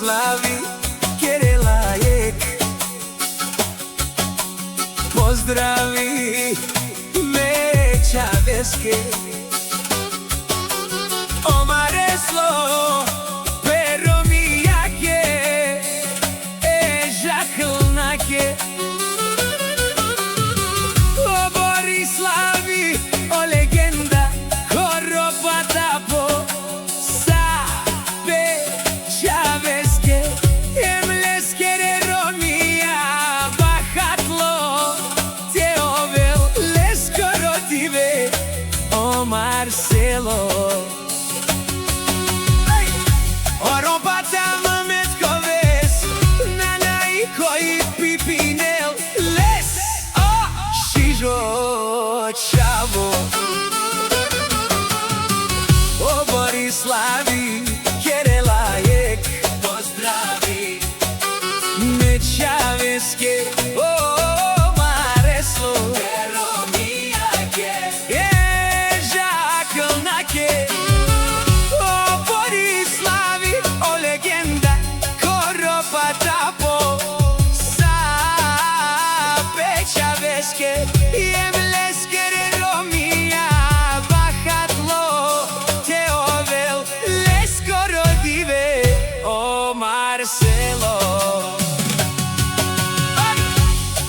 Borislavi Kerelajek, pozdravi me Čaveske, Omareslo Peromijake, Žaklnake, o Borislavi, o legenda Koropatapo, Sabe Čaveske, Emleskere Romija, Bahatlo, Teovel, Leskorotive, o Marcelo. Čavo, o Borislavi Kerelajek, pozdravi me Čaveske, o Mareslo Peromijake, Žaklnake, o Borislavi, o legenda Koropatapo, Sabe Čaveske, Marcelo.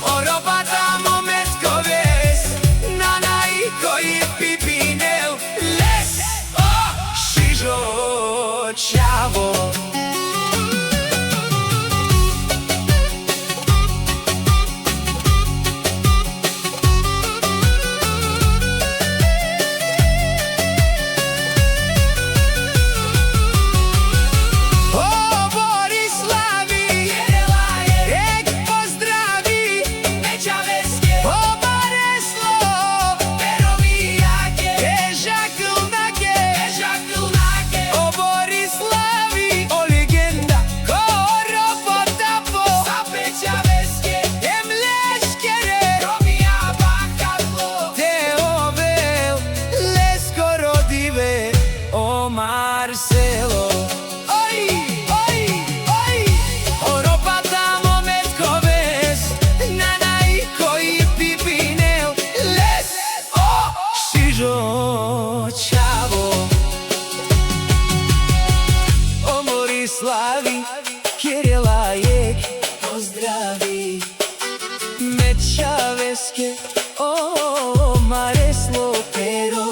Oropatamo Metkoves, Nanaiko i Pipinel, Les, Šižo, Čavo. Marcelo, oi, oi, oi, Oropatamo Metkoves, Nanaiko i Pipinel, Les, Šižo, Čavo, o Borislavi Kerelajek, pozdravi me Čaveske, o Mareslo Pero